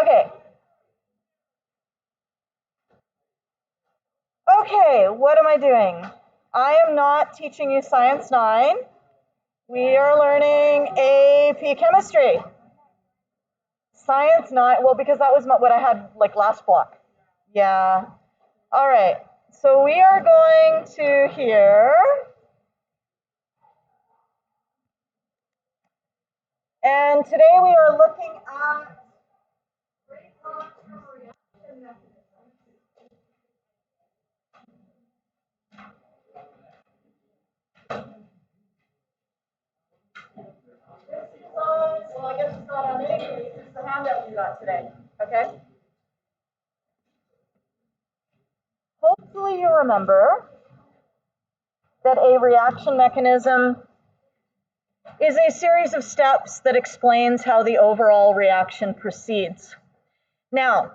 Okay. Okay, what am I doing? I am not teaching you Science 9. We are learning AP Chemistry. Science 9, well, because that was what I had like last block. Yeah. All right, so we are going to here. And today we are looking at rate law from a reaction mechanism. Well, I guess it's not on any case, it's the handout you got today, okay? Hopefully you remember that a reaction mechanism is a series of steps that explains how the overall reaction proceeds. Now,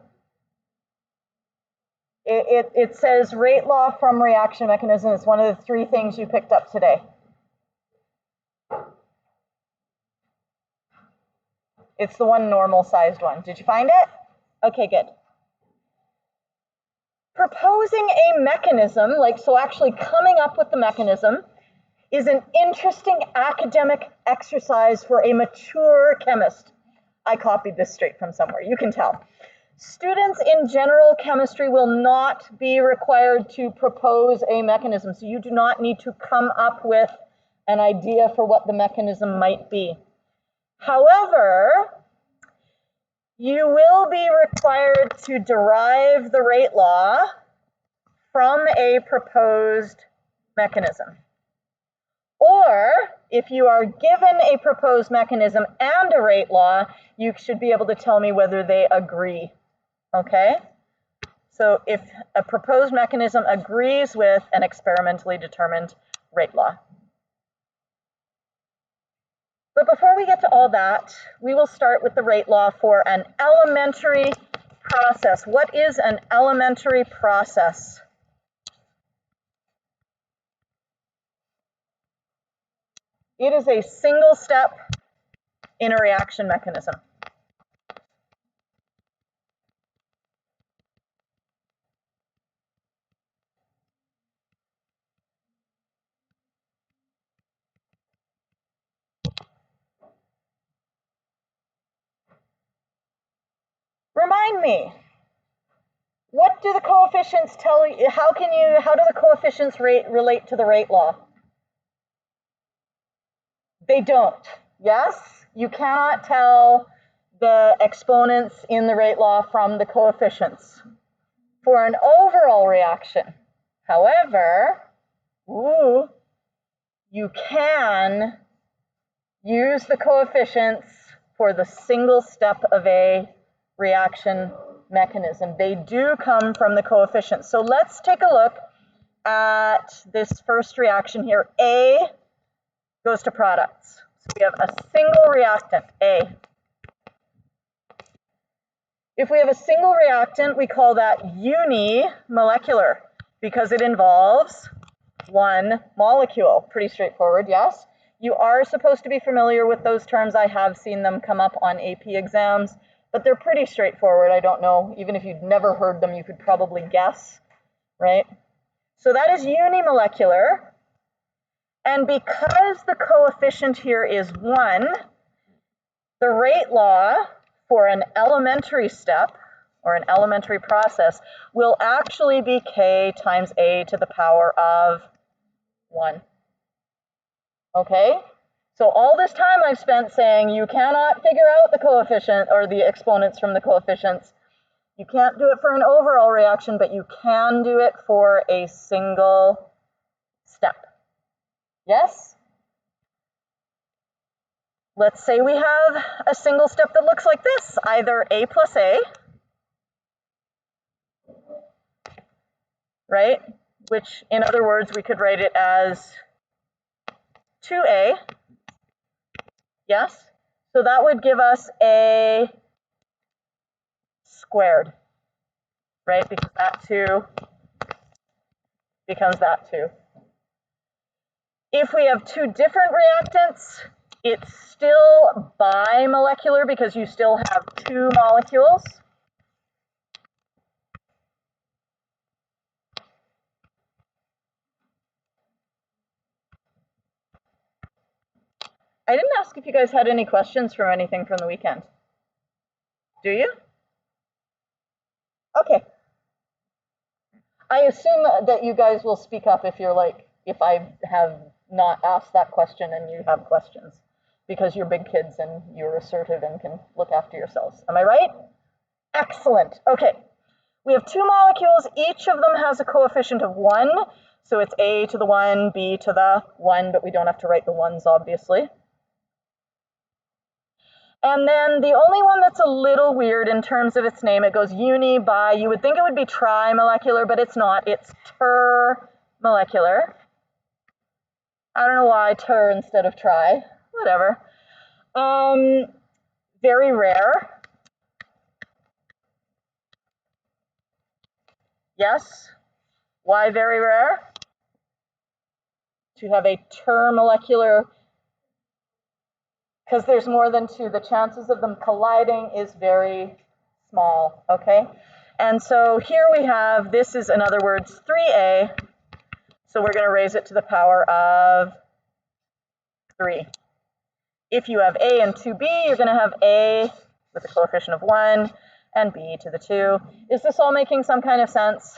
it says rate law from reaction mechanism is one of the 3 things you picked up today. It's the one normal-sized one. Did you find it? Okay, good. Proposing a mechanism, so actually coming up with the mechanism, is an interesting academic exercise for a mature chemist. I copied this straight from somewhere, you can tell. Students in general chemistry will not be required to propose a mechanism, so you do not need to come up with an idea for what the mechanism might be. However, you will be required to derive the rate law from a proposed mechanism. Or, if you are given a proposed mechanism and a rate law, you should be able to tell me whether they agree, okay? So if a proposed mechanism agrees with an experimentally determined rate law. But before we get to all that, we will start with the rate law for an elementary process. What is an elementary process? It is a single step in a reaction mechanism. Remind me, what do the coefficients tell you? How do the coefficients relate to the rate law? They don't. Yes, you cannot tell the exponents in the rate law from the coefficients for an overall reaction. However, you can use the coefficients for the single step of a reaction mechanism. They do come from the coefficients. So let's take a look at this first reaction here. A goes to products. So we have a single reactant, A. If we have a single reactant, we call that unimolecular because it involves one molecule. Pretty straightforward, yes? You are supposed to be familiar with those terms. I have seen them come up on AP exams, but they're pretty straightforward. I don't know, even if you'd never heard them, you could probably guess, right? So that is unimolecular. And because the coefficient here is 1, the rate law for an elementary step or an elementary process will actually be K times A to the power of 1. Okay? So all this time I've spent saying you cannot figure out the coefficient or the exponents from the coefficients. You can't do it for an overall reaction, but you can do it for a single step. Yes? Let's say we have a single step that looks like this, either A plus A, right? Which, in other words, we could write it as 2A. Yes? So that would give us A squared, right? Because that 2 becomes that 2. If we have 2 different reactants, It's still bimolecular because you still have two molecules. I didn't ask if you guys had any questions from anything from the weekend. Do you? Okay. I assume that you guys will speak up if you're like, if I have not asked that question and you have questions, because you're big kids and you're assertive and can look after yourselves. Am I right? Excellent. Okay. We have two molecules. Each of them has a coefficient of 1. So it's A to the 1, B to the 1, but we don't have to write the ones, obviously. And then the only one that's a little weird in terms of its name, it goes uni, bi. You would think it would be trimolecular, but it's not. It's termolecular. I don't know why ter instead of tri. Whatever. Very rare. Yes. Why very rare? To have a termolecular, because there's more than 2. The chances of them colliding is very small, okay? And so here we have, this is in other words 3A, so we're going to raise it to the power of 3. If you have A and 2B, you're going to have A with a coefficient of 1 and B to the 2. Is this all making some kind of sense?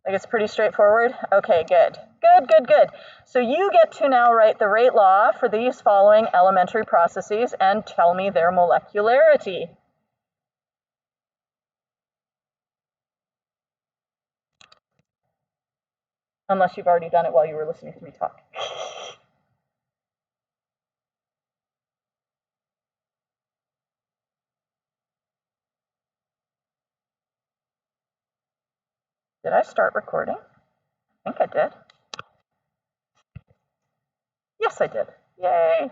Like it's pretty straightforward? Okay, good. Good, good, good. So you get to now write the rate law for these following elementary processes and tell me their molecularity. Unless you've already done it while you were listening to me talk. Did I start recording? I think I did. Yes, I did. Yay.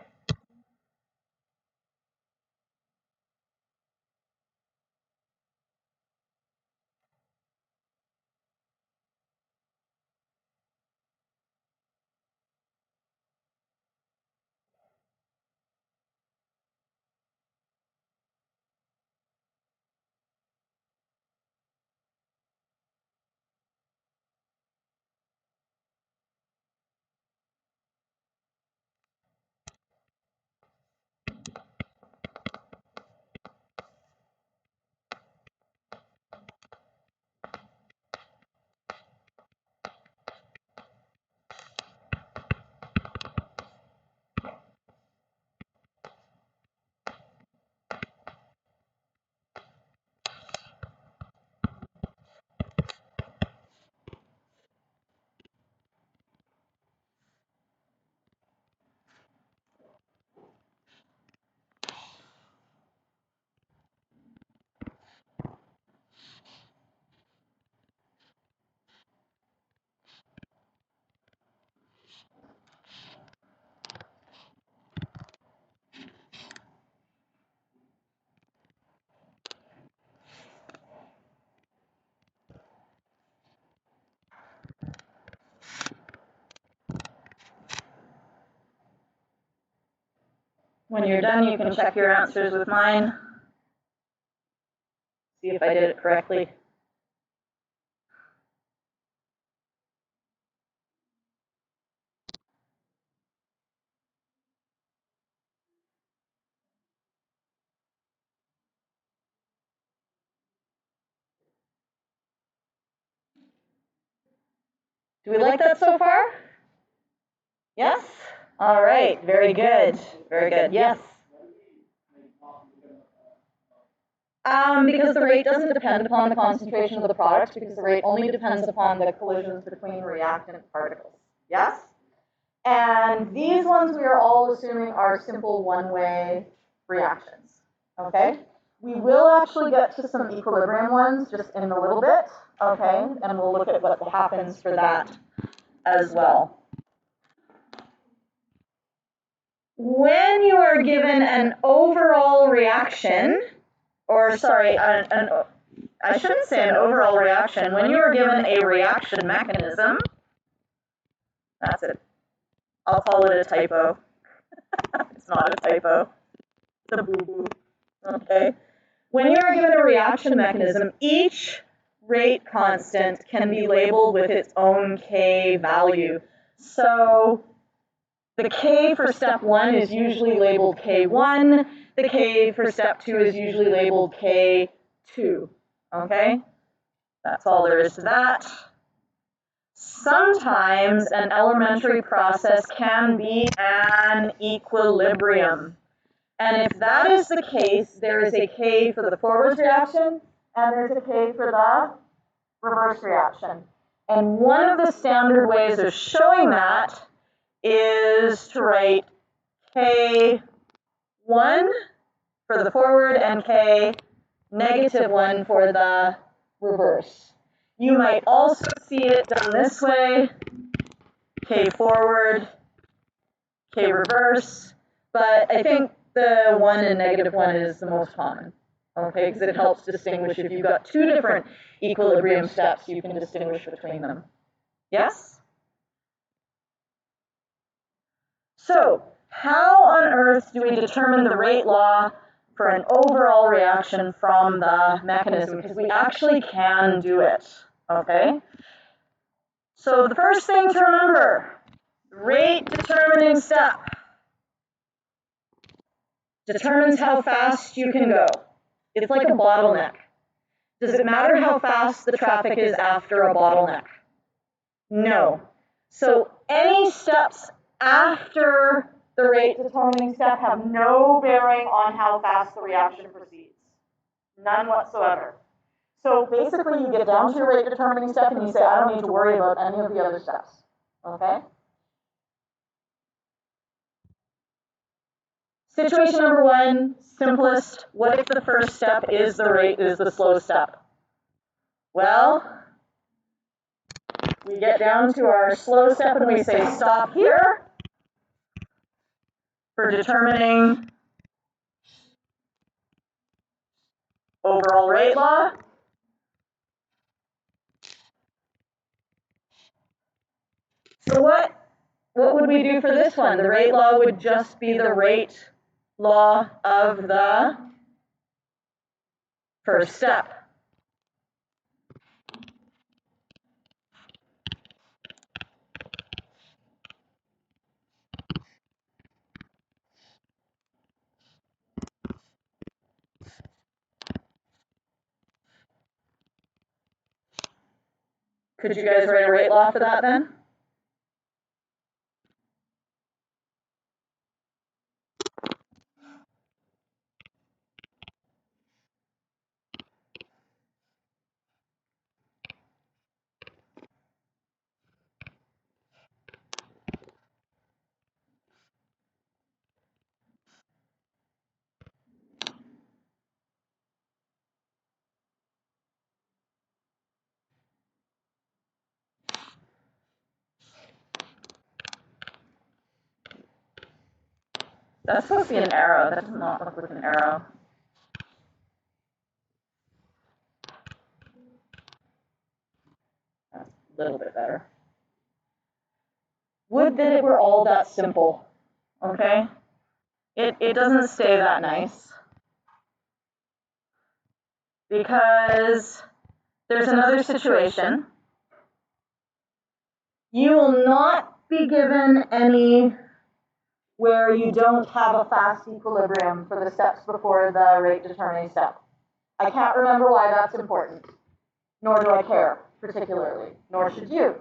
When you're done, you can check your answers with mine. See if I did it correctly. Do we like that so far? Yes? All right, very good. Very good, yes. Because the rate doesn't depend upon the concentration of the product, because the rate only depends upon the collisions between reactant particles. Yes? And these ones we are all assuming are simple one-way reactions. Okay? We will actually get to some equilibrium ones just in a little bit. Okay? And we'll look at what happens for that as well. When you are given an overall reaction, or sorry, I shouldn't say an overall reaction. When you are given a reaction mechanism, that's it. I'll call it a typo. It's not a typo. It's a boo-boo. Okay. When you are given a reaction mechanism, each rate constant can be labeled with its own K value. So the K for step 1 is usually labeled K1. The K for step 2 is usually labeled K2. Okay? That's all there is to that. Sometimes an elementary process can be an equilibrium. And if that is the case, there is a K for the forward reaction and there's a K for the reverse reaction. And one of the standard ways of showing that is to write K1 for the forward and K -1 for the reverse. You might also see it done this way, K forward, K reverse, but I think the 1 and -1 is the most common, okay, because it helps distinguish. If you've got two different equilibrium steps, you can distinguish between them. Yes? So, how on earth do we determine the rate law for an overall reaction from the mechanism? Because we actually can do it, okay? So the first thing to remember, rate determining step determines how fast you can go. It's like a bottleneck. Does it matter how fast the traffic is after a bottleneck? No. So any steps after the rate determining step have no bearing on how fast the reaction proceeds. None whatsoever. So basically you get down to your rate determining step and you say, I don't need to worry about any of the other steps. Okay? Situation number 1, simplest. What if the first step is the slow step? Well, we get down to our slow step and we say stop here for determining overall rate law. So what would we do for this one? The rate law would just be the rate law of the first step. Could you guys write a rate law for that then? That's supposed to be an arrow. That does not look like an arrow. That's a little bit better. Would that it were all that simple, okay? It doesn't stay that nice. Because there's another situation. You will not be given any where you don't have a fast equilibrium for the steps before the rate determining step. I can't remember why that's important, nor do I care particularly, nor should you.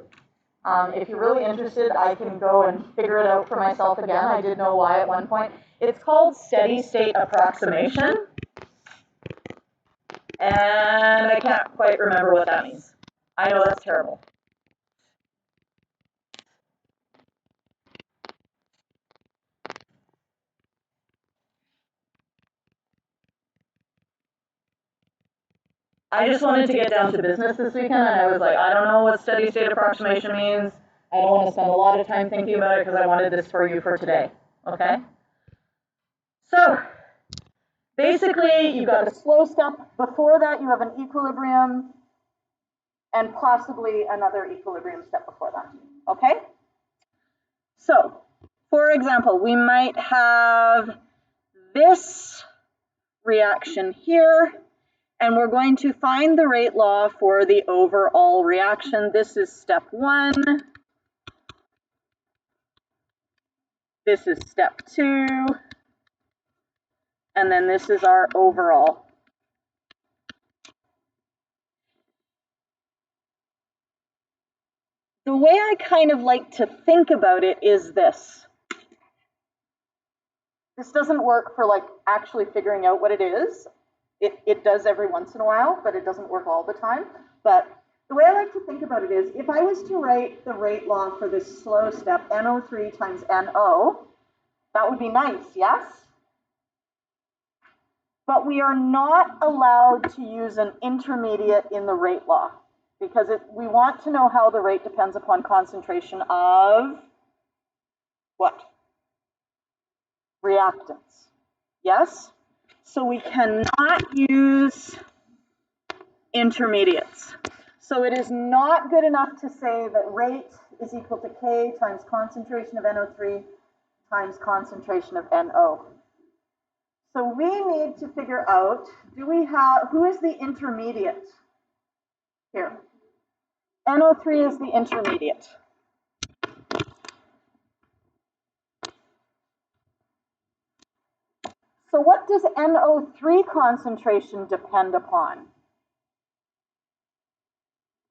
If you're really interested, I can go and figure it out for myself again. I did know why at one point. It's called steady state approximation, and I can't quite remember what that means. I know that's terrible. I just wanted to get down to business this weekend, and I was like, I don't know what steady state approximation means. I don't want to spend a lot of time thinking about it because I wanted this for you for today, okay? So, basically, you've got a slow step. Before that, you have an equilibrium and possibly another equilibrium step before that, okay? So, For example, we might have this reaction here, and we're going to find the rate law for the overall reaction. This is step 1. This is step 2. And then this is our overall. The way I kind of like to think about it is this. This doesn't work for like actually figuring out what it is. It does every once in a while, but it doesn't work all the time. But the way I like to think about it is, if I was to write the rate law for this slow step, NO3 times NO, that would be nice, yes? But we are not allowed to use an intermediate in the rate law, because we want to know how the rate depends upon concentration of what? Reactants. Yes? So we cannot use intermediates. So it is not good enough to say that rate is equal to K times concentration of NO3 times concentration of NO. So we need to figure out, who is the intermediate here? NO3 is the intermediate. So what does NO3 concentration depend upon?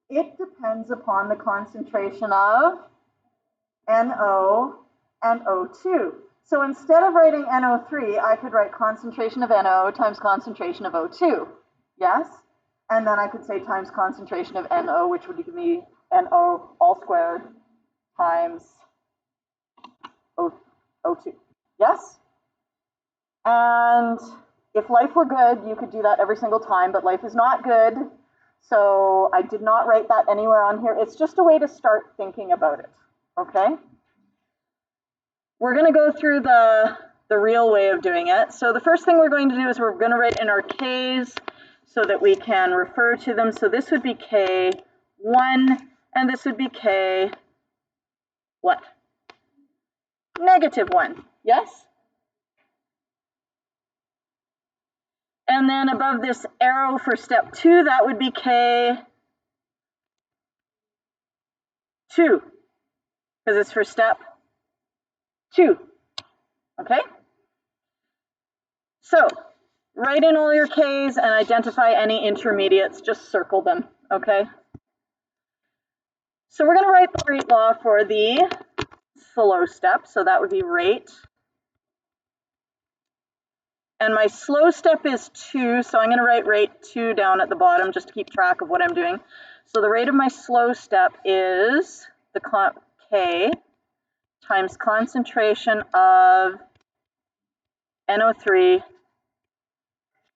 It depends upon the concentration of NO and O2. So instead of writing NO3, I could write concentration of NO times concentration of O2. Yes? And then I could say times concentration of NO, which would give me NO all squared times O2. Yes? And if life were good, you could do that every single time, but life is not good. So I did not write that anywhere on here. It's just a way to start thinking about it, okay? We're gonna go through the real way of doing it. So the first thing we're going to do is we're gonna write in our Ks so that we can refer to them. So this would be K1, and this would be K, what? -1, yes? And then above this arrow for step 2, that would be K2, because it's for step 2, okay? So write in all your Ks and identify any intermediates, just circle them, okay? So we're gonna write the rate law for the slow step, so that would be rate. And my slow step is 2, so I'm gonna write rate 2 down at the bottom just to keep track of what I'm doing. So the rate of my slow step is the K times concentration of NO3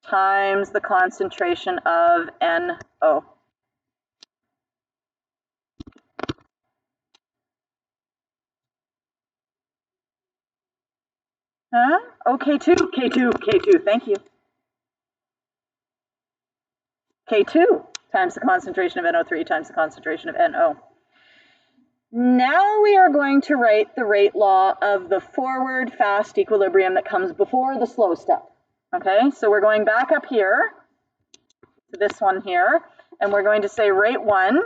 times the concentration of NO. Huh? Oh, K2, thank you. K2 times the concentration of NO3 times the concentration of NO. Now we are going to write the rate law of the forward fast equilibrium that comes before the slow step. Okay, so we're going back up here to this one here, and we're going to say rate 1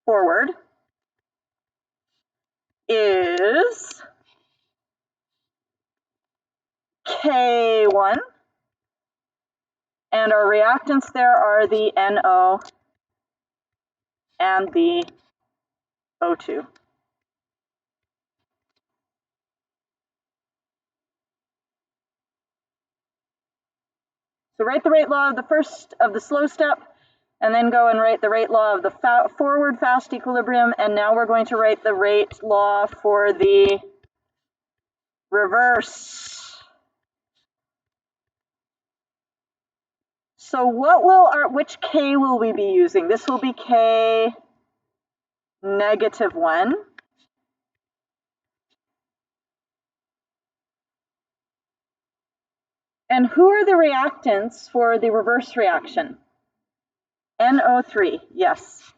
forward is K1, and our reactants there are the NO and the O2. So write the rate law of the first of the slow step, and then go and write the rate law of the forward fast equilibrium, and now we're going to write the rate law for the reverse. So which K will we be using? This will be K -1. And who are the reactants for the reverse reaction? NO3, yes.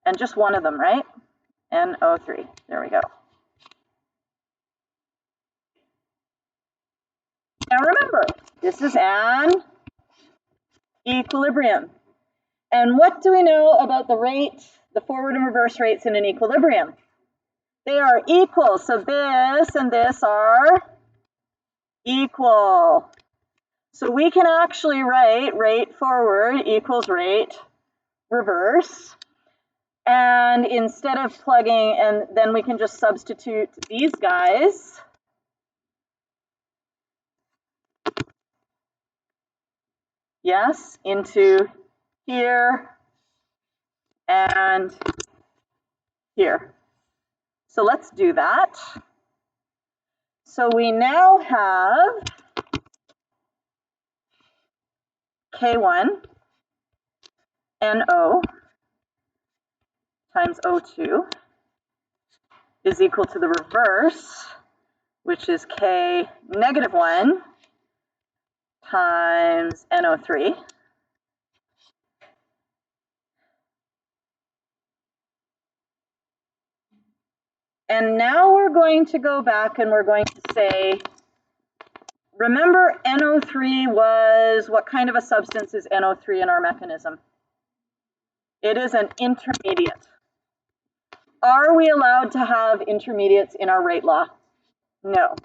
And just one of them, right? NO3. There we go. Now remember, this is an equilibrium. And what do we know about the rate, the forward and reverse rates in an equilibrium? They are equal, so this and this are equal. So we can actually write rate forward equals rate reverse. And instead of plugging, and then we can just substitute these guys. Yes, into here and here. So let's do that. So we now have K1 NO times O2 is equal to the reverse, which is K negative 1 times NO3. And now we're going to go back and we're going to say, remember NO3 was, what kind of a substance is NO3 in our mechanism? It is an intermediate. Are we allowed to have intermediates in our rate law? No.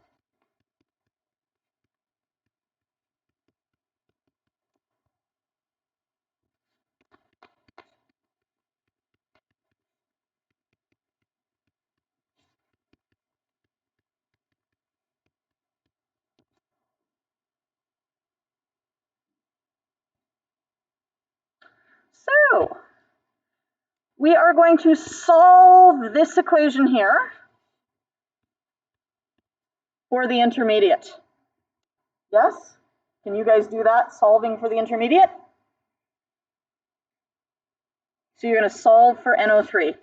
So we are going to solve this equation here for the intermediate. Yes? Can you guys do that, solving for the intermediate? So you're going to solve for NO3.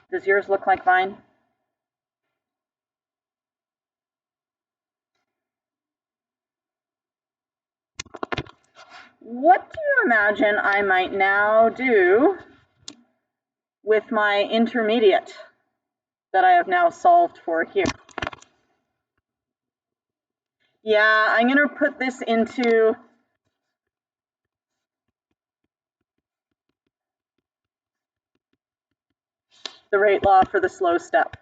Does yours look like mine? What do you imagine I might now do with my intermediate that I have now solved for here? Yeah, I'm going to put this into the rate law for the slow step.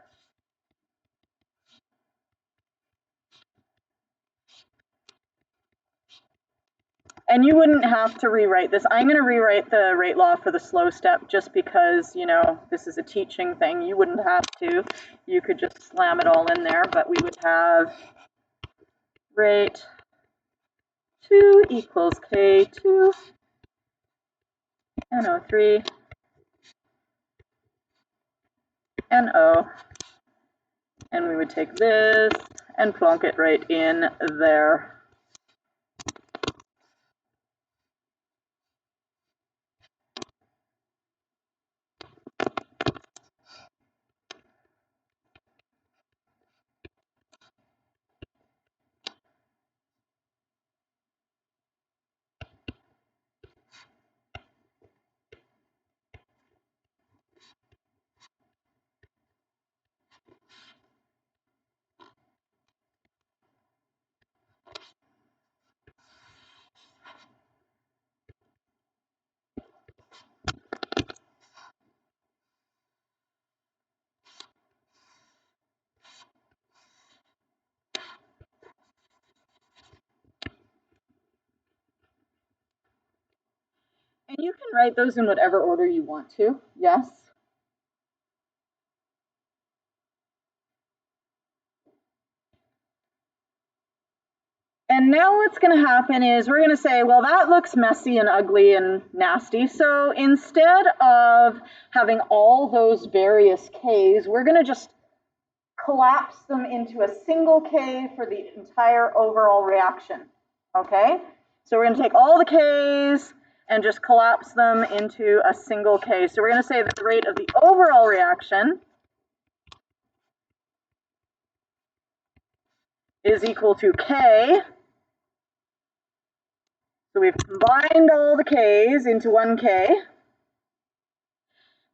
And you wouldn't have to rewrite this. I'm going to rewrite the rate law for the slow step just because, you know, this is a teaching thing. You wouldn't have to. You could just slam it all in there, but we would have rate 2 equals K2 NO3 NO. And we would take this and plonk it right in there. And you can write those in whatever order you want to, yes? And now what's going to happen is we're going to say, well, that looks messy and ugly and nasty. So instead of having all those various Ks, we're going to just collapse them into a single K for the entire overall reaction, okay? So we're going to take all the Ks and just collapse them into a single K. So we're going to say that the rate of the overall reaction is equal to K. So we've combined all the Ks into one K.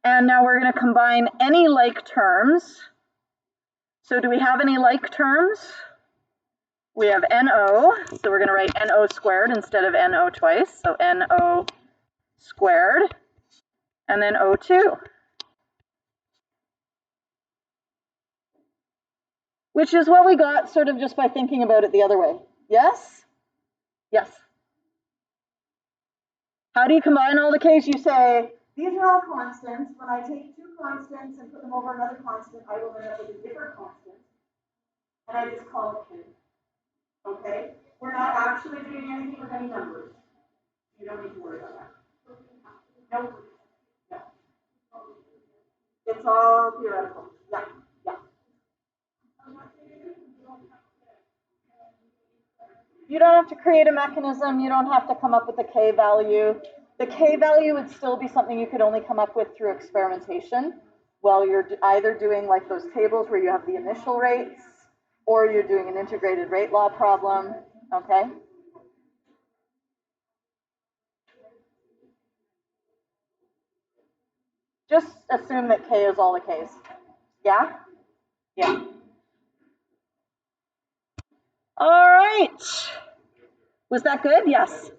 And now we're going to combine any like terms. So do we have any like terms? We have NO, so we're going to write NO squared instead of NO twice. So NO squared, and then O2, which is what we got sort of just by thinking about it the other way. Yes? Yes. How do you combine all the K's? You say, these are all constants. When I take two constants and put them over another constant, I will end up with a different constant. And I just call it K. Okay? We're not actually doing anything with any numbers. You don't need to worry about that. Nope. No. It's all theoretical. Yeah. Yeah. You don't have to create a mechanism. You don't have to come up with the K value. The K value would still be something you could only come up with through experimentation. Well, you're either doing like those tables where you have the initial rates, or you're doing an integrated rate law problem, okay? Just assume that K is all the Ks. Yeah? Yeah. All right. Was that good? Yes.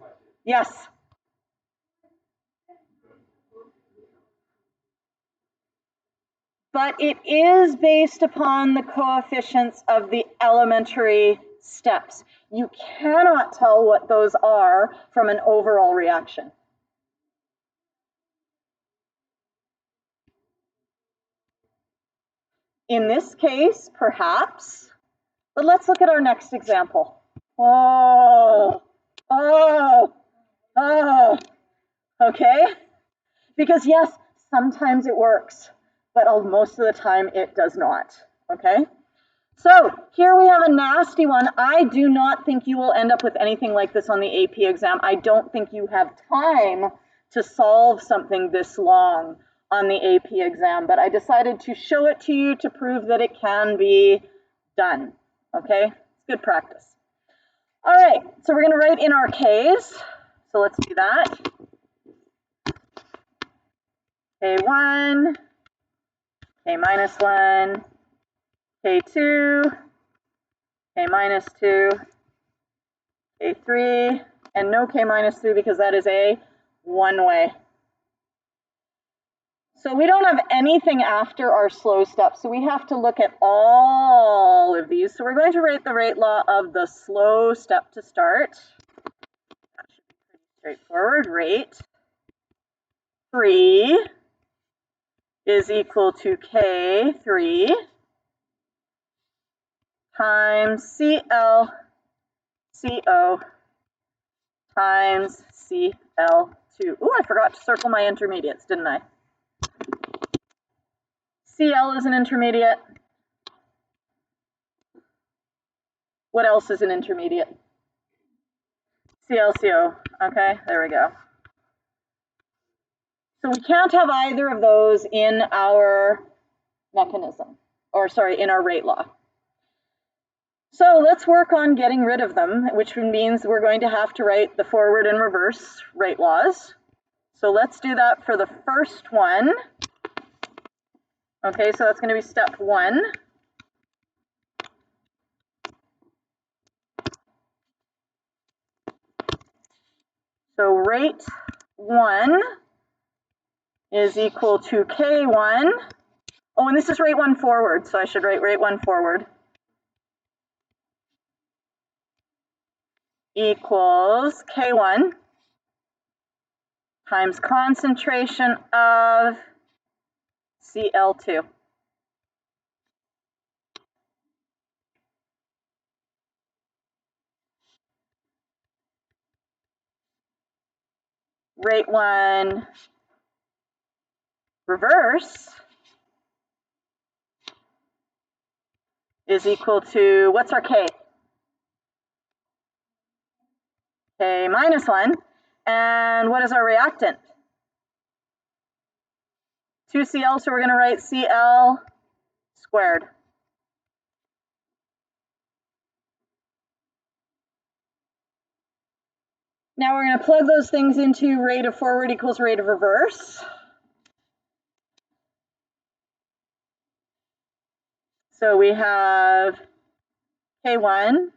Yes. But it is based upon the coefficients of the elementary steps. You cannot tell what those are from an overall reaction. In this case, perhaps, but let's look at our next example. Oh, okay? Because yes, sometimes it works, but most of the time it does not, okay? So here we have a nasty one. I do not think you will end up with anything like this on the AP exam. I don't think you have time to solve something this long on the AP exam, but I decided to show it to you to prove that it can be done, okay? It's good practice. All right, so we're gonna write in our Ks. So let's do that. K1, K minus 1, K2, K minus 2, K3, and no K minus 3 because that is a one-way. So we don't have anything after our slow step, so we have to look at all of these. So we're going to write the rate law of the slow step to start. That should be pretty straightforward. Rate 3 is equal to K3 times CL CO times CL2. Ooh, I forgot to circle my intermediates, didn't I? CL is an intermediate. What else is an intermediate? ClCO. Okay, there we go. So we can't have either of those in our mechanism, or sorry, in our rate law. So let's work on getting rid of them, which means we're going to have to write the forward and reverse rate laws. So let's do that for the first one. Okay, so that's going to be step 1. So rate 1 is equal to K1. Oh, and this is rate 1 forward, so I should write rate 1 forward equals K1 times concentration of Cl2. Rate 1 reverse is equal to, what's our K? K minus 1. And what is our reactant? 2Cl, so we're going to write Cl squared. Now we're going to plug those things into rate of forward equals rate of reverse. So we have K1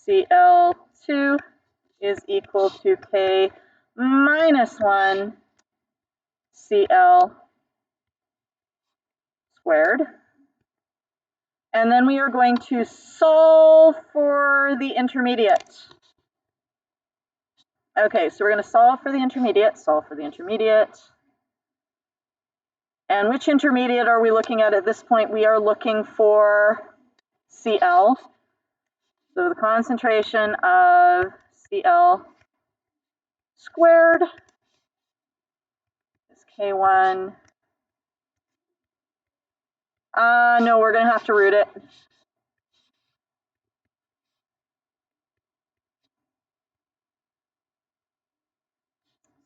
Cl2 is equal to K minus 1 Cl squared. And then we are going to solve for the intermediate. Okay, so we're going to solve for the intermediate. And which intermediate are we looking at this point? We are looking for Cl. So the concentration of Cl squared is K1. No, we're going to have to root it.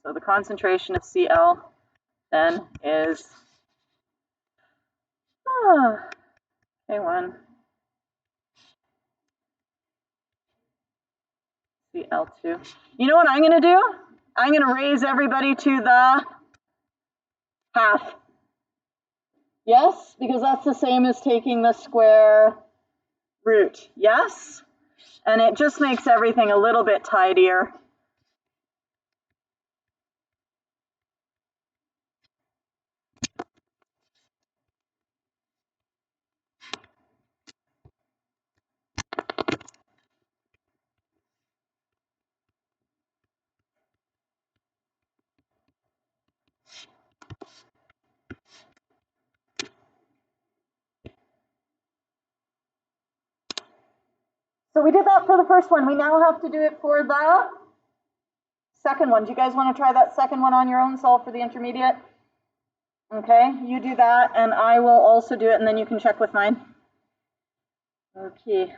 So the concentration of Cl then is K1 Cl2. You know what I'm going to do? I'm going to raise everybody to the half. Yes, because that's the same as taking the square root. Yes? And it just makes everything a little bit tidier. So we did that for the first one. We now have to do it for the second one. Do you guys want to try that second one on your own, solve for the intermediate? Okay, you do that, and I will also do it, and then you can check with mine. Okay.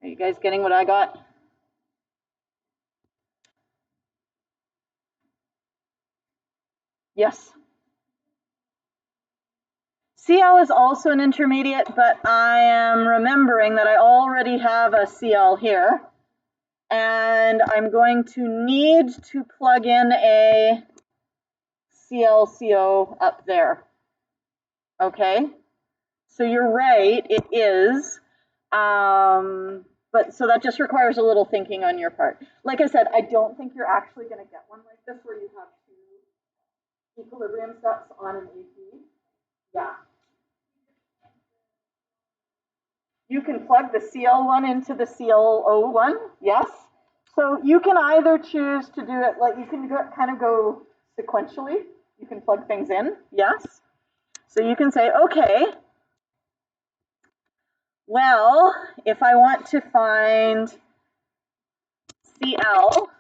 Are you guys getting what I got? Yes. Cl is also an intermediate, but I am remembering that I already have a Cl here. And I'm going to need to plug in a ClCO up there. Okay? So you're right, it is. But so that just requires a little thinking on your part. Like I said, I don't think you're actually going to get one like this where you have two equilibrium steps on an AP. Yeah. You can plug the CL1 into the ClO1, yes. So you can either choose to do it like, you can kind of go sequentially. You can plug things in, yes. So you can say, okay, well, if I want to find Cl,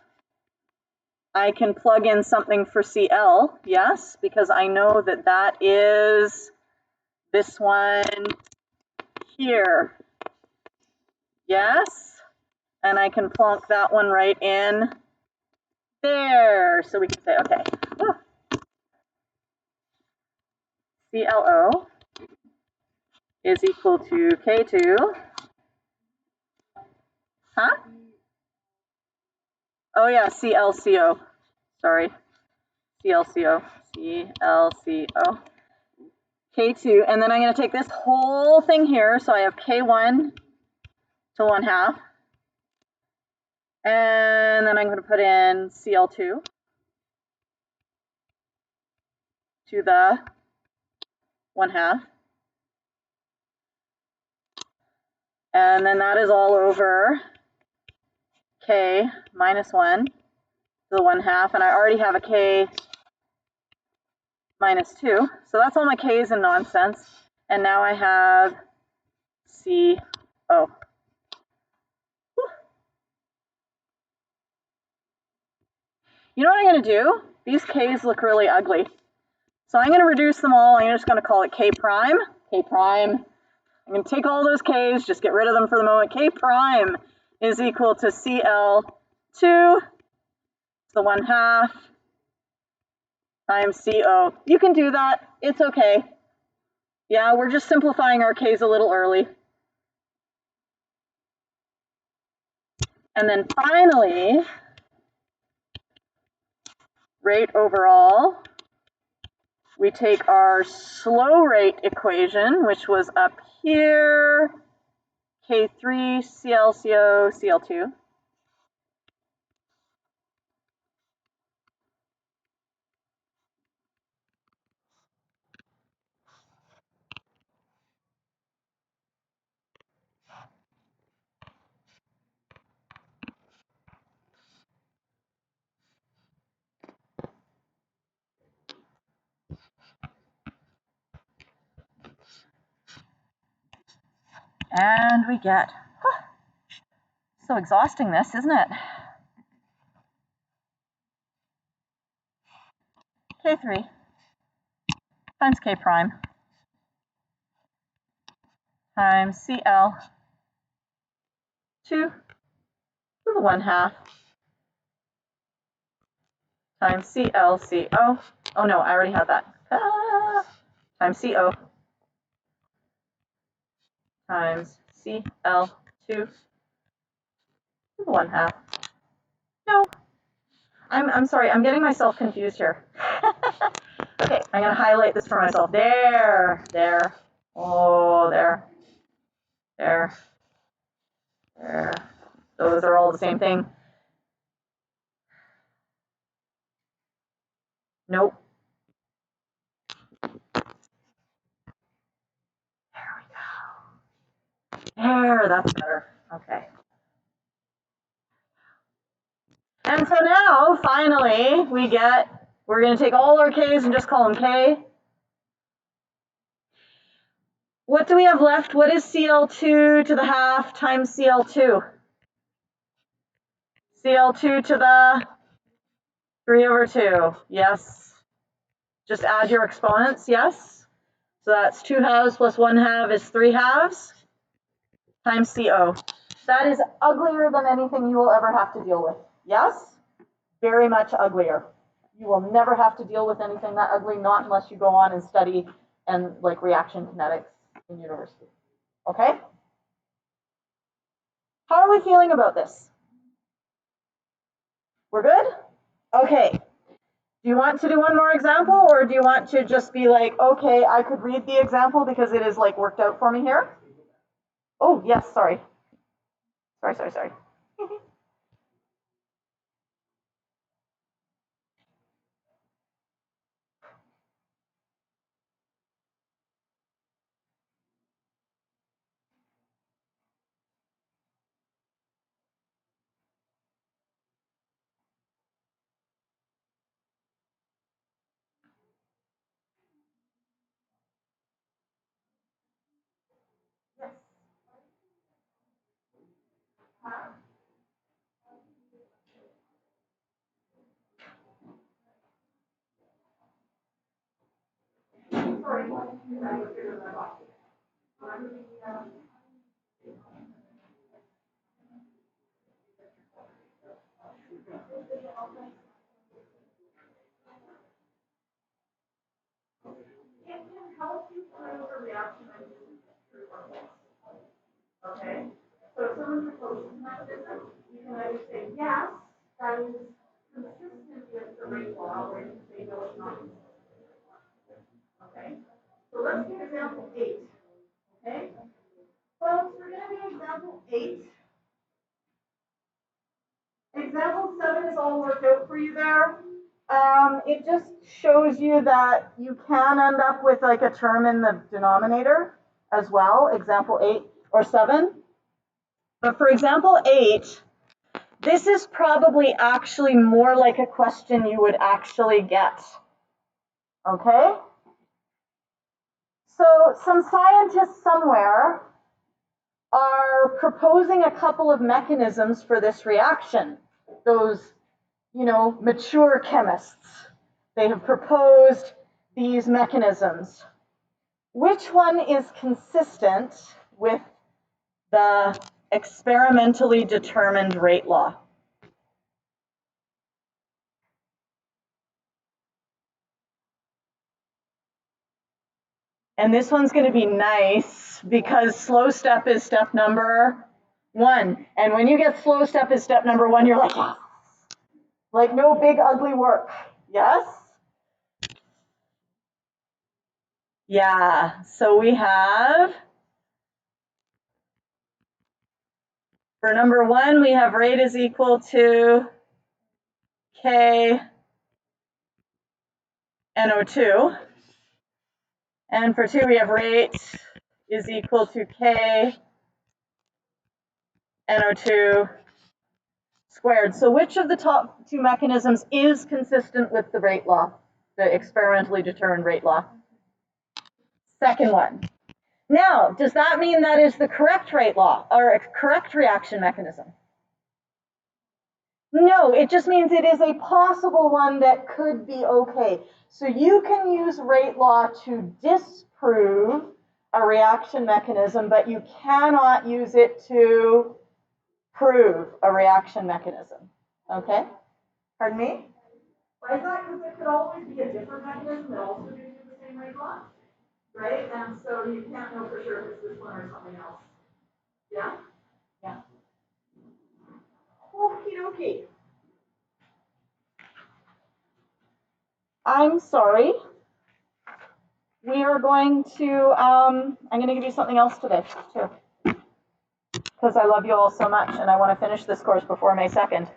I can plug in something for Cl, yes, because I know that that is this one here, yes, and I can plonk that one right in there. So we can say, okay, ClO is equal to K2, huh? Oh yeah, ClCO, sorry, ClCO, ClCO. K2, and then I'm going to take this whole thing here, so I have K1 to 1/2, and then I'm going to put in Cl2 to the 1/2, and then that is all over K minus 1 to the 1/2, and I already have a K minus 2, so that's all my K's and nonsense, and now I have CO. You know what I'm going to do? These K's look really ugly. So I'm going to reduce them all. I'm just going to call it K prime. K prime. I'm going to take all those K's, just get rid of them for the moment. K prime is equal to Cl2 to the 1/2 times CO. You can do that. It's okay. Yeah, we're just simplifying our K's a little early. And then finally, rate overall. We take our slow rate equation, which was up here, K3, ClCO, Cl2. And we get, so exhausting this, isn't it? K3 times K prime times Cl2 to the 1/2 times ClCO. Oh no, I already had that. Times CO times Cl2 to the 1/2. No, I'm sorry, I'm getting myself confused here. Okay, I'm going to highlight this for myself. There, there, oh, there, there, there. Those are all the same thing. Nope. There we go. There, that's better. Okay. And so now, finally, we're going to take all our K's and just call them K. What do we have left? What is Cl2 to the 1/2 times Cl2? Cl2 to the 3/2. Yes. Just add your exponents, yes? So that's 2/2 plus 1/2 is 3/2 times CO. That is uglier than anything you will ever have to deal with. Yes? Very much uglier. You will never have to deal with anything that ugly, not unless you go on and study and like reaction kinetics in university. Okay? How are we feeling about this? We're good? Okay. Do you want to do one more example, or do you want to just be like, okay, I could read the example because it is like worked out for me here? Oh, yes, sorry. Sorry. Yes. Sorry. It can help you prove a reaction mechanism is true or false. Okay? So if someone proposes a mechanism, you can either say yes, that is consistent with the rate law, or you can say no, it's not consistent with the rate law. Okay? So let's do example 8. Okay? Folks, we're going to do example 8. Example 7 is all worked out for you there. It just shows you that you can end up with like a term in the denominator as well, example 8 or 7. But for example 8, this is probably actually more like a question you would actually get. Okay? So some scientists somewhere are proposing a couple of mechanisms for this reaction. Those, mature chemists, they have proposed these mechanisms. Which one is consistent with the experimentally determined rate law? And this one's going to be nice because slow step is step number 1. And when you get slow step is step number 1, you're like, yes. Like no big ugly work. Yes? Yeah. So we have, for number 1, we have rate is equal to K NO2. And for 2, we have rate is equal to K NO2 squared. So which of the top 2 mechanisms is consistent with the rate law, the experimentally determined rate law? Second one. Now, does that mean that is the correct rate law or a correct reaction mechanism? No, it just means it is a possible one that could be okay. So you can use rate law to disprove a reaction mechanism, but you cannot use it to prove a reaction mechanism. Okay? Pardon me? Why is that? Because there could always be a different mechanism that also gives you the same rate law, right? And so you can't know for sure if it's this one or something else. Yeah? Yeah. Okie dokie. I'm sorry. We are going to, I'm going to give you something else today, too. Because I love you all so much, and I want to finish this course before May 2nd.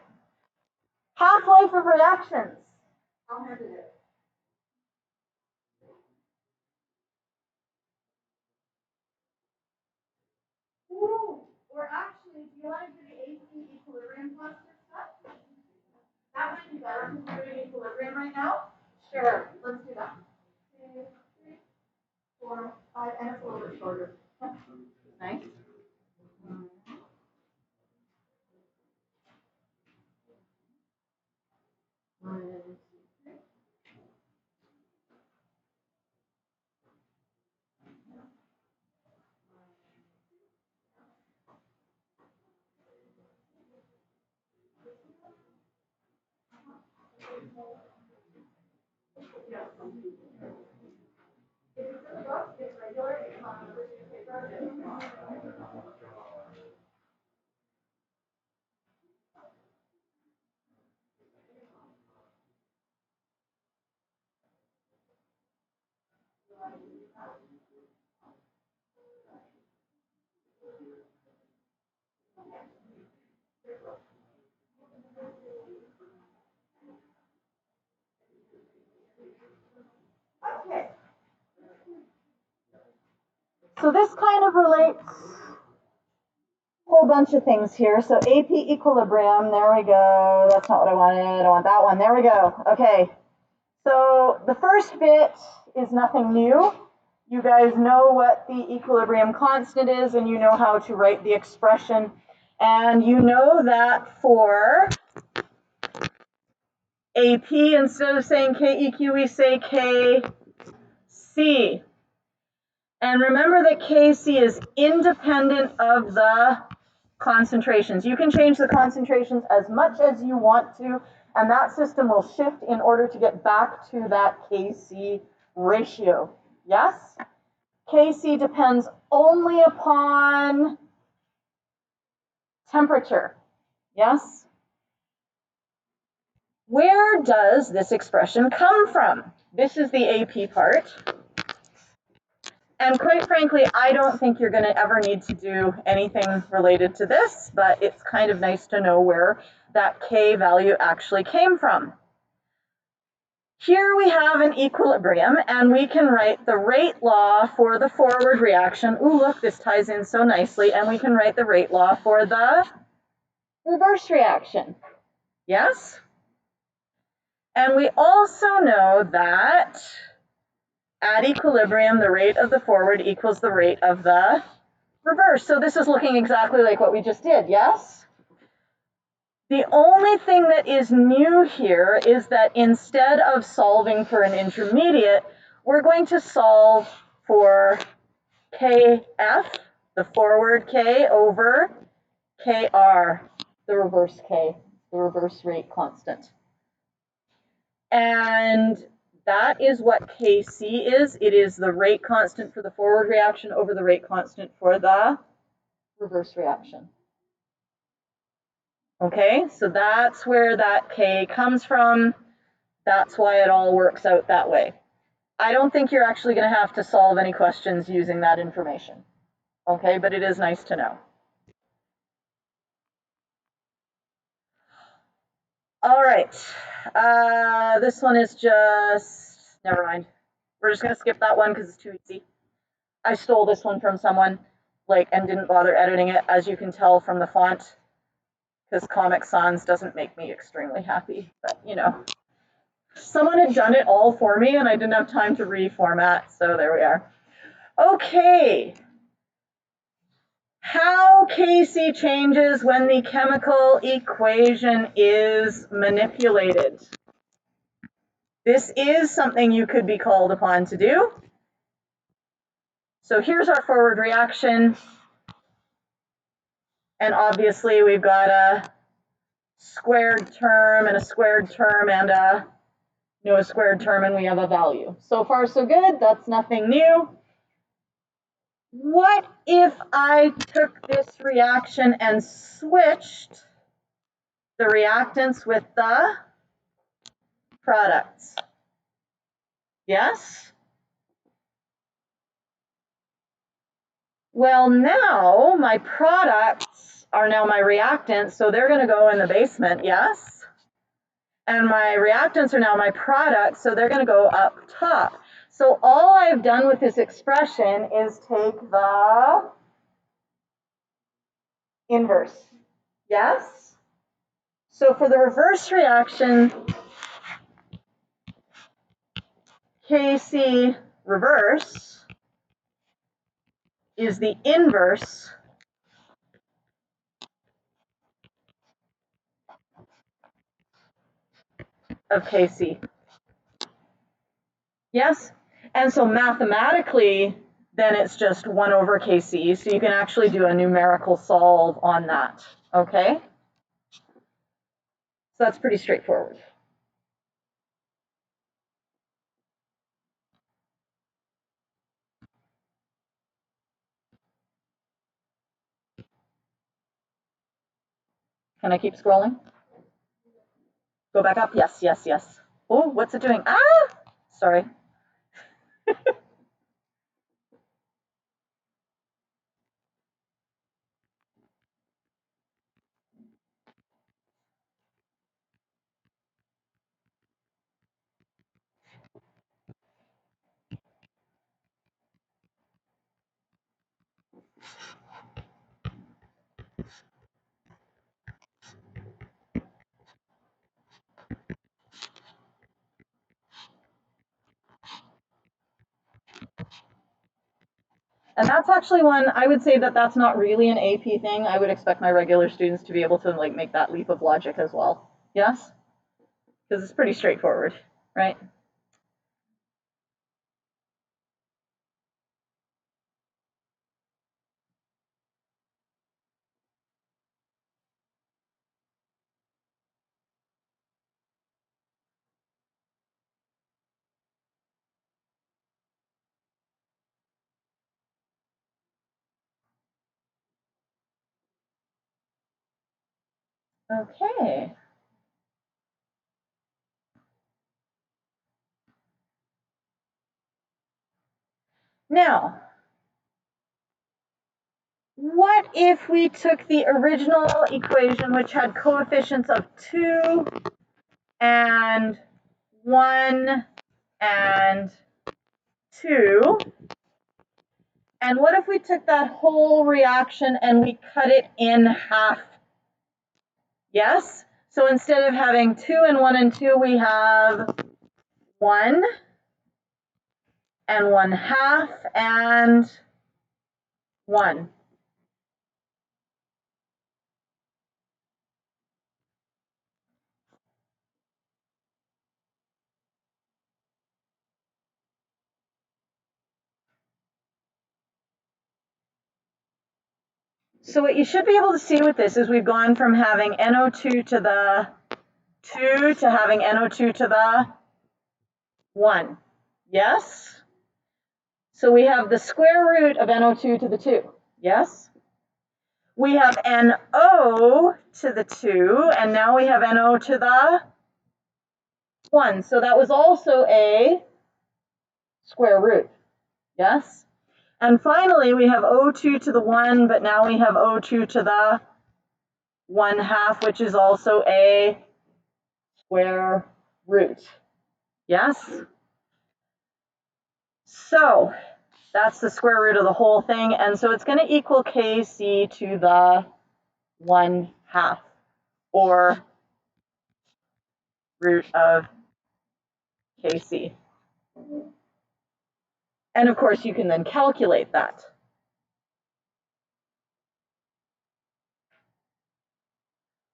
Half-life of reactions. How hard is it? Ooh, or actually, do you want to do the AC equilibrium cluster stuff? That might be better because we're doing equilibrium right now. Sure, let's do that. 2, 3, 4, 5, and it's a little bit shorter. Nice. Okay. So this kind of relates a whole bunch of things here. So AP equilibrium, there we go. That's not what I wanted. I want that one. There we go. Okay. So the first bit is nothing new. You guys know what the equilibrium constant is, and you know how to write the expression. And you know that for AP, instead of saying KEQ, we say KC. And remember that Kc is independent of the concentrations. You can change the concentrations as much as you want to, and that system will shift in order to get back to that Kc ratio. Yes? Kc depends only upon temperature. Yes? Where does this expression come from? This is the AP part. And quite frankly, I don't think you're going to ever need to do anything related to this, but it's kind of nice to know where that K value actually came from. Here we have an equilibrium, and we can write the rate law for the forward reaction. Ooh, look, this ties in so nicely. And we can write the rate law for the reverse reaction. Yes? And we also know that at equilibrium, the rate of the forward equals the rate of the reverse. So this is looking exactly like what we just did, yes? The only thing that is new here is that instead of solving for an intermediate, we're going to solve for Kf, the forward K, over Kr, the reverse K, the reverse rate constant. And that is what Kc is. It is the rate constant for the forward reaction over the rate constant for the reverse reaction. Okay, so that's where that K comes from. That's why it all works out that way. I don't think you're actually going to have to solve any questions using that information. Okay, but it is nice to know. All right, this one is just, never mind. We're just going to skip that one because it's too easy. I stole this one from someone, and didn't bother editing it, as you can tell from the font, because Comic Sans doesn't make me extremely happy, but you know. Someone had done it all for me and I didn't have time to reformat, so there we are. Okay. How Kc changes when the chemical equation is manipulated. This is something you could be called upon to do. So here's our forward reaction. And obviously we've got a squared term and a squared term and a squared term, and we have a value. So far so good, that's nothing new. What if I took this reaction and switched the reactants with the products? Yes? Well, now my products are now my reactants, so they're going to go in the basement, yes? And my reactants are now my products, so they're going to go up top. So all I've done with this expression is take the inverse. Yes? So for the reverse reaction, Kc reverse is the inverse of Kc. Yes? And so mathematically, then it's just 1 over Kc. So you can actually do a numerical solve on that. Okay? So that's pretty straightforward. Can I keep scrolling? Go back up. Yes, yes, yes. Oh, what's it doing? Ah, sorry. And that's actually one, I would say that that's not really an AP thing. I would expect my regular students to be able to like make that leap of logic as well. Yes? Because it's pretty straightforward, right? Okay. Now, what if we took the original equation, which had coefficients of 2 and 1 and 2, and what if we took that whole reaction and we cut it in half? Yes? So instead of having 2 and 1 and 2, we have 1 and 1/2 and 1. So what you should be able to see with this is we've gone from having NO2 to the 2 to having NO2 to the 1. Yes? So we have the square root of NO2 to the 2. Yes? We have NO to the 2, and now we have NO to the 1. So that was also a square root. Yes? And finally, we have O2 to the 1, but now we have O2 to the 1/2, which is also a square root. Yes? So that's the square root of the whole thing. And so it's going to equal Kc to the 1/2, or root of Kc. And of course, you can then calculate that.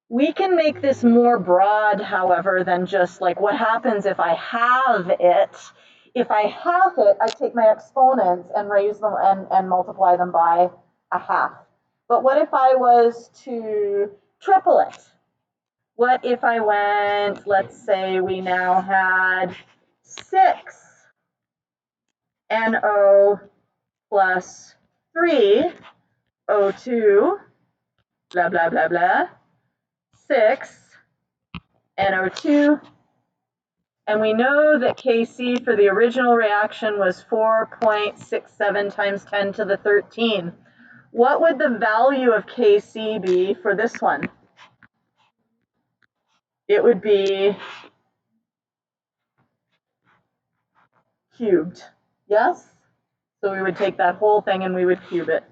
We can make this more broad, however, than just like what happens if I have it. If I have it, I take my exponents and raise them and multiply them by 1/2. But what if I was to triple it? What if I went, let's say we now had 6 NO plus 3 O2, blah, blah, blah, blah, 6 NO2, and we know that Kc for the original reaction was 4.67 times 10 to the 13. What would the value of Kc be for this one? It would be cubed. Yes? So we would take that whole thing and we would cube it.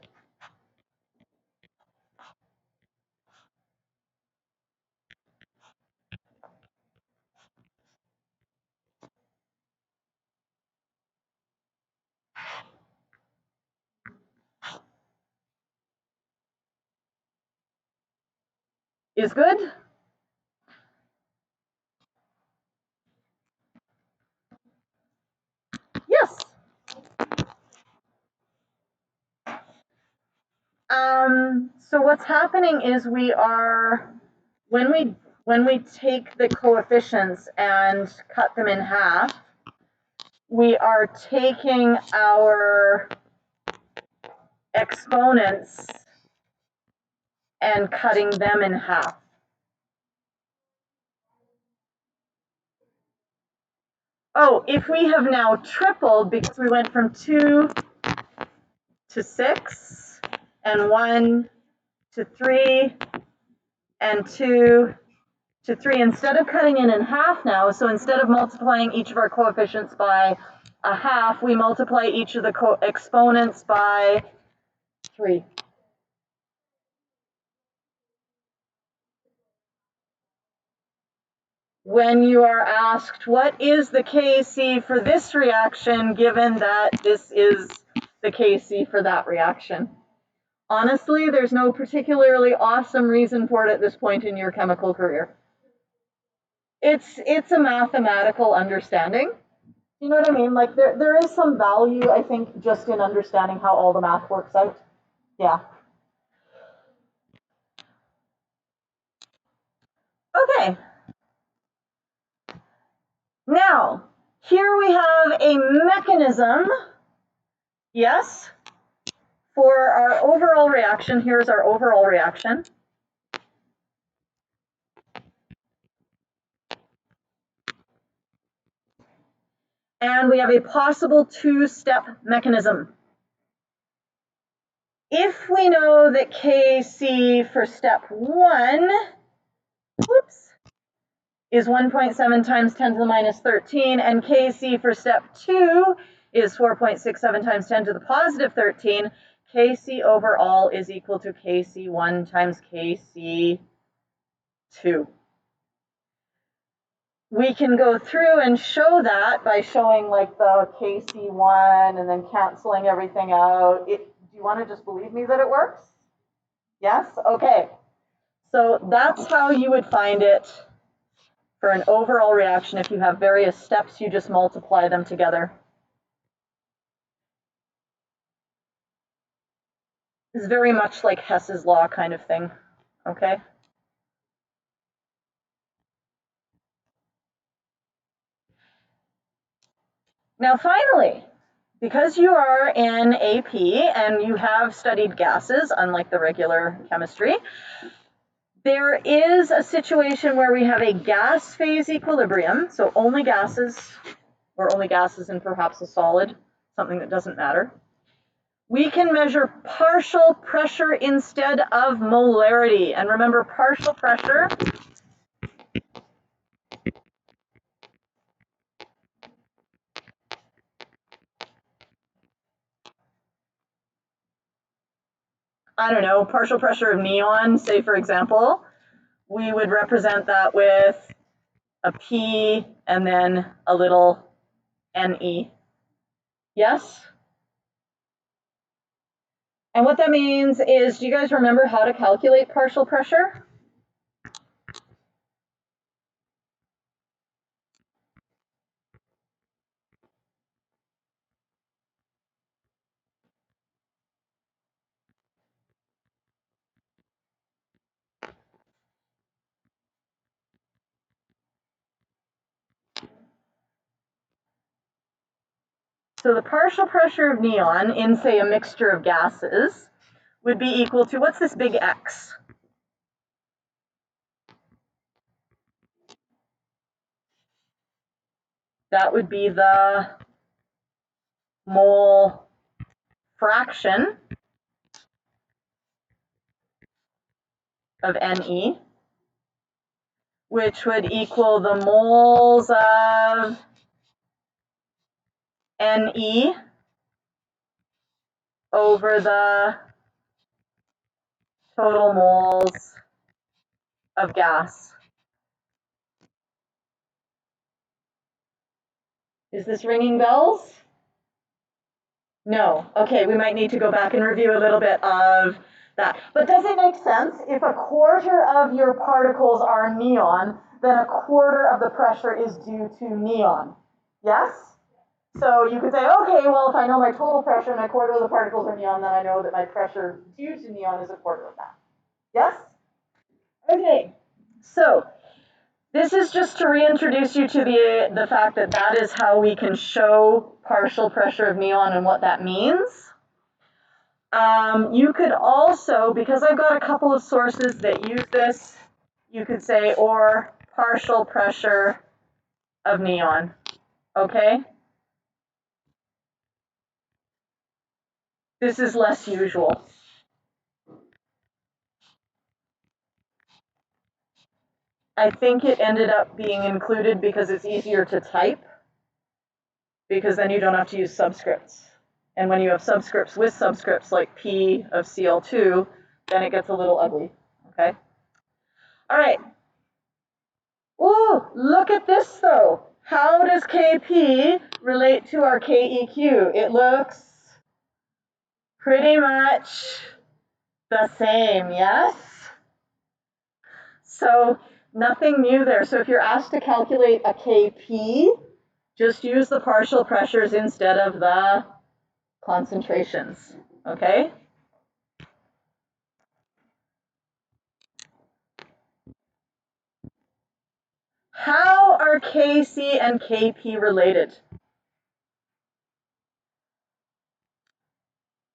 Is good? Yes. So what's happening is we are, when we take the coefficients and cut them in half, we are taking our exponents and cutting them in half. Oh, if we have now tripled because we went from 2 to 6 and 1 to 3 and 2 to 3, instead of cutting it in half now, so instead of multiplying each of our coefficients by a half, we multiply each of the exponents by 3. When you are asked, what is the Kc for this reaction, given that this is the Kc for that reaction? Honestly, there's no particularly awesome reason for it at this point in your chemical career. It's a mathematical understanding. You know what I mean? Like there is some value, I think, just in understanding how all the math works out. Yeah. Okay. Now, here we have a mechanism, yes, for our overall reaction. Here's our overall reaction. And we have a possible two-step mechanism. If we know that Kc for step 1, is 1.7 times 10 to the minus 13, and Kc for step 2 is 4.67 times 10 to the positive 13, Kc overall is equal to Kc1 times Kc2. We can go through and show that by showing like the Kc1 and then canceling everything out. Do you want to just believe me that it works? Yes? Okay. So that's how you would find it for an overall reaction. If you have various steps, you just multiply them together. It's very much like Hess's law kind of thing, okay? Now finally, because you are in AP and you have studied gases, unlike the regular chemistry, there is a situation where we have a gas phase equilibrium, so only gases, or only gases and perhaps a solid, something that doesn't matter. We can measure partial pressure instead of molarity. And remember, partial pressure I don't know, partial pressure of neon, say for example, we would represent that with a P and then a little Ne. Yes? And what that means is, do you guys remember how to calculate partial pressure? So the partial pressure of neon in, say, a mixture of gases would be equal to, what's this big X? That would be the mole fraction of Ne, which would equal the moles of Ne over the total moles of gas. Is this ringing bells? No. Okay, we might need to go back and review a little bit of that. But does it make sense? If a quarter of your particles are neon, then a quarter of the pressure is due to neon. Yes? So you could say, okay, well, if I know my total pressure and a quarter of the particles are neon, then I know that my pressure due to neon is a quarter of that. Yes? Okay, so this is just to reintroduce you to the fact that that is how we can show partial pressure of neon and what that means. You could also, because I've got a couple of sources that use this, you could say, or partial pressure of neon. okay? This is less usual. I think it ended up being included because it's easier to type, because then you don't have to use subscripts. And when you have subscripts with subscripts like P of Cl2, then it gets a little ugly, okay? All right. Ooh, look at this though. How does Kp relate to our Keq? It looks pretty much the same, yes? So nothing new there. So if you're asked to calculate a Kp, just use the partial pressures instead of the concentrations, okay? How are Kc and Kp related?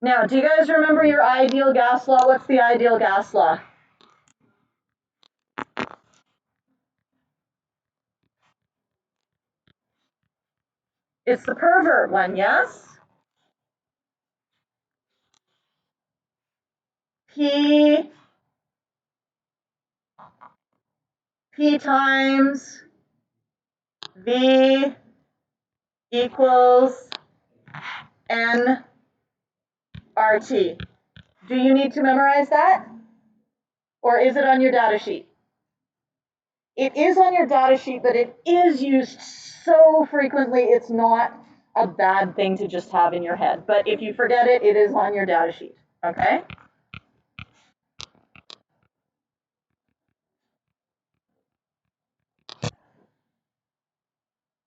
Now, do you guys remember your ideal gas law? What's the ideal gas law? It's the pervert one, yes? P times V equals N RT. Do you need to memorize that? Or is it on your data sheet? It is on your data sheet, but it is used so frequently, it's not a bad thing to just have in your head. But if you forget it, it is on your data sheet, okay?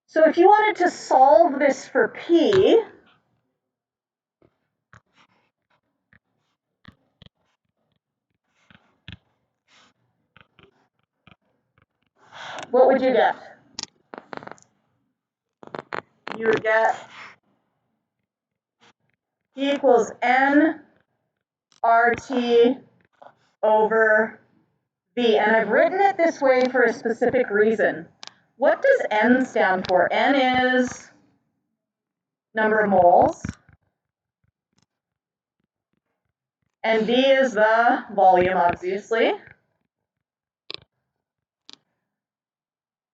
So if you wanted to solve this for P, what would you get? You would get P equals N RT over V. And I've written it this way for a specific reason. What does N stand for? N is number of moles, and V is the volume, obviously.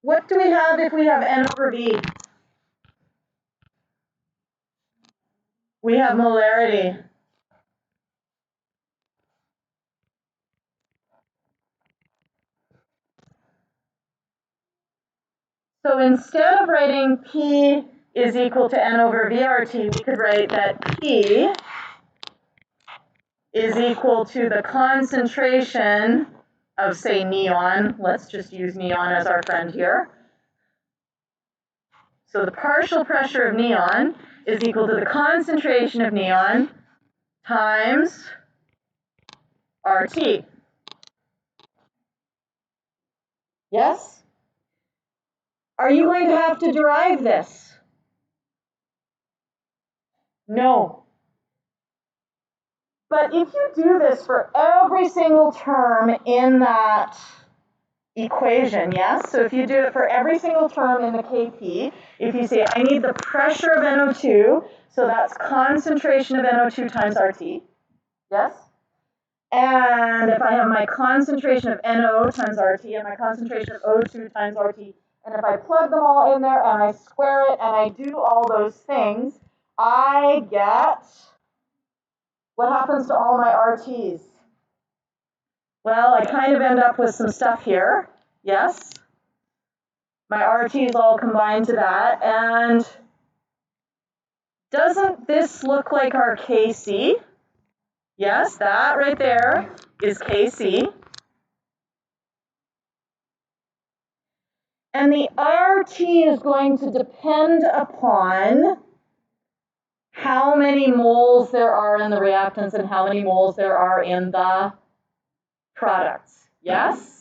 What do we have if we have N over V? We have molarity. So instead of writing P is equal to N over VRT, we could write that P is equal to the concentration of, say, neon. Let's just use neon as our friend here. So the partial pressure of neon is equal to the concentration of neon times RT. Yes? Are you going to have to derive this? No. But if you do this for every single term in that equation, yes? So if you do it for every single term in the Kp, if you say, I need the pressure of NO2, so that's concentration of NO2 times RT, yes? And if I have my concentration of NO times RT and my concentration of O2 times RT, and if I plug them all in there and I square it and I do all those things, I get, what happens to all my RTs? Well, I kind of end up with some stuff here, yes? My RTs all combine to that, and doesn't this look like our Kc? Yes, that right there is Kc. And the RT is going to depend upon how many moles there are in the reactants and how many moles there are in the products. Yes?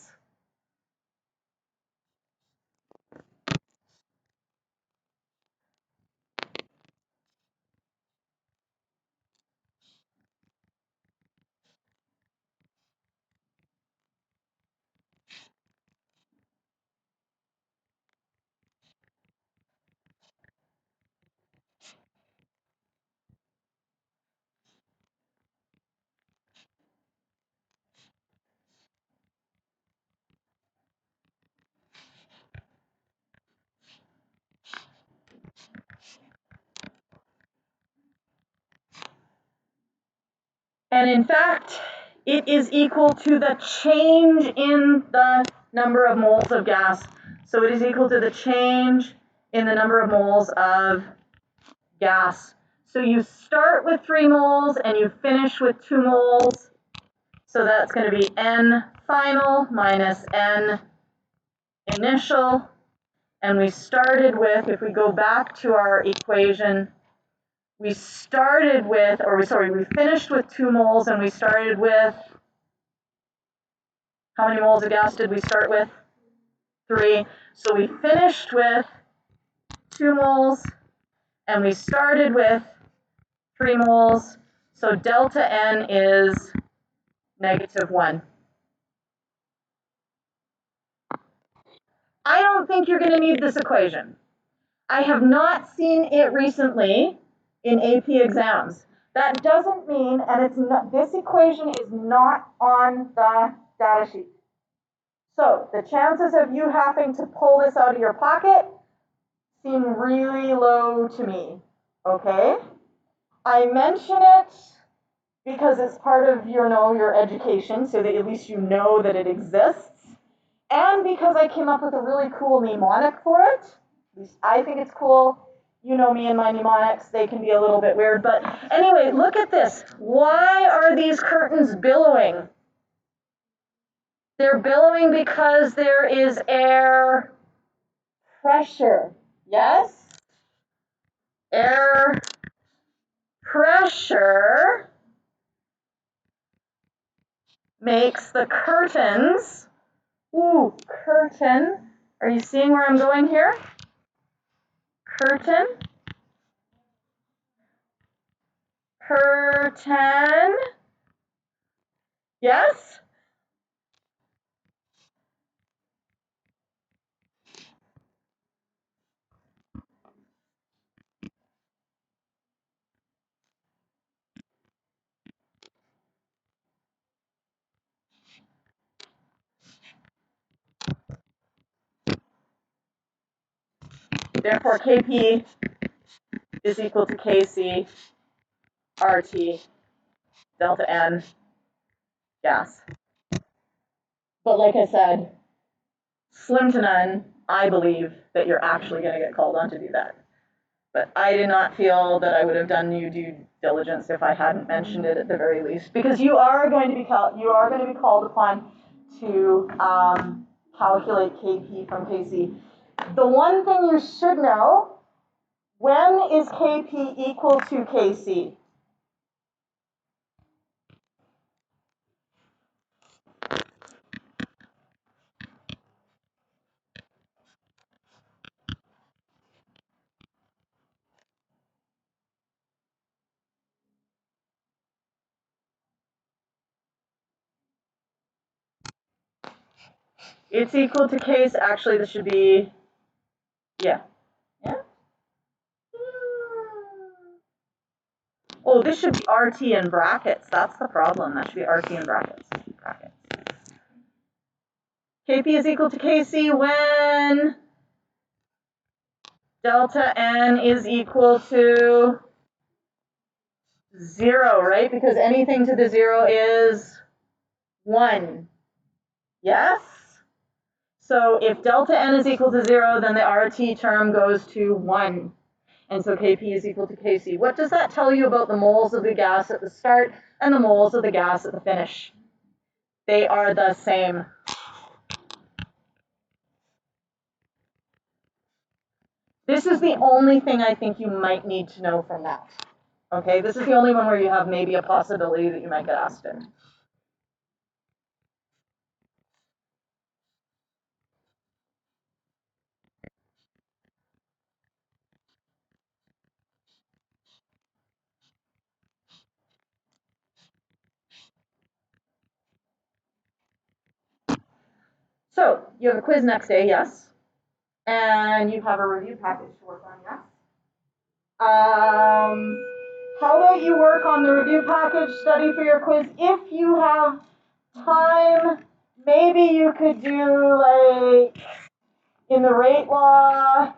And in fact, it is equal to the change in the number of moles of gas. So it is equal to the change in the number of moles of gas. So you start with 3 moles and you finish with 2 moles. So that's going to be N final minus N initial. And we started with, if we go back to our equation, we started with, we finished with 2 moles and we started with, how many moles of gas did we start with? 3. So we finished with 2 moles and we started with 3 moles. So delta N is -1. I don't think you're going to need this equation. I have not seen it recently in AP exams. That doesn't mean, and it's not, this equation is not on the data sheet. So the chances of you having to pull this out of your pocket seem really low to me, okay? I mention it because it's part of your education, so that at least you know that it exists. And because I came up with a really cool mnemonic for it. At least I think it's cool. You know me and my mnemonics, they can be a little bit weird. But anyway, look at this. Why are these curtains billowing? They're billowing because there is air pressure. Yes? Air pressure makes the curtains. Ooh, curtain. Are you seeing where I'm going here? Curtain. Curtain. Yes? Therefore, Kp is equal to Kc RT delta N gas. But like I said, slim to none, I believe that you're actually going to get called on to do that. But I did not feel that I would have done you due diligence if I hadn't mentioned it at the very least, because you are going to be called upon to calculate Kp from Kc. The one thing you should know: when is Kp equal to Kc? It's equal to Kc. Actually, this should be, yeah. Oh, this should be RT in brackets. That's the problem. That should be RT in brackets. Kp is equal to Kc when delta N is equal to 0, right? Because anything to the 0 is 1. Yes? So if delta N is equal to 0, then the RT term goes to 1. And so Kp is equal to Kc. What does that tell you about the moles of the gas at the start and the moles of the gas at the finish? They are the same. This is the only thing I think you might need to know from that. Okay, this is the only one where you have maybe a possibility that you might get asked in. So you have a quiz next day, yes? And you have a review package to work on, yes? How about you work on the review package, study for your quiz? If you have time, maybe you could do, like, in the rate law,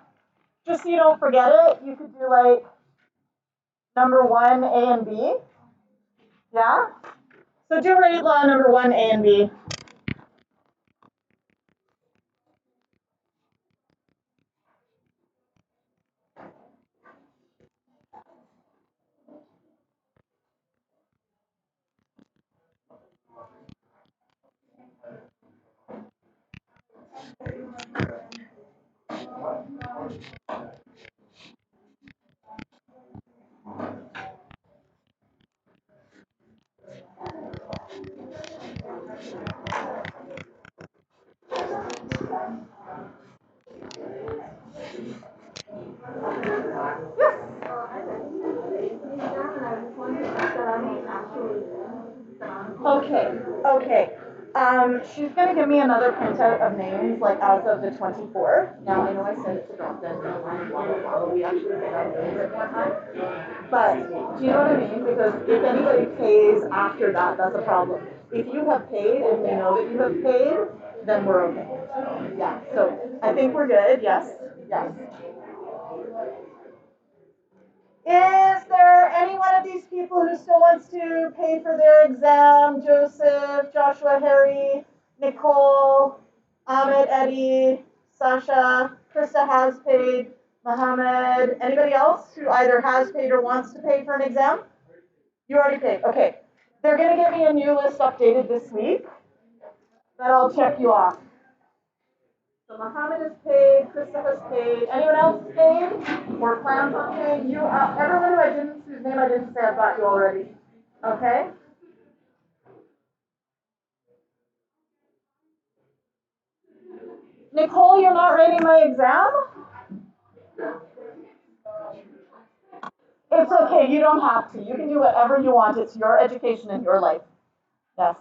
just so you don't forget it, you could do, like, number 1, A and B. Yeah? So do rate law number 1, A and B. Okay, okay. She's gonna give me another printout of names, like as of the 24th. Now, I know I said it's a drop dead deadline, blah, blah, blah, but we actually did have a bit more time. But, do you know what I mean? Because if anybody pays after that, that's a problem. If you have paid and we know that you have paid, then we're okay. Yeah, so I think we're good, yes, yes. Is there any one of these people who still wants to pay for their exam? Joseph, Joshua, Harry, Nicole, Ahmed, Eddie, Sasha, Krista has paid, Mohammed. Anybody else who either has paid or wants to pay for an exam? You already paid, okay. They're gonna get me a new list updated this week. Then I'll check you off. So Mohammed is paid, Krista has paid. Anyone else paid or plans on paying? You, everyone whose name I didn't say, I've got you already. Okay. Nicole, you're not writing my exam? It's okay. You don't have to. You can do whatever you want. It's your education and your life. Yes.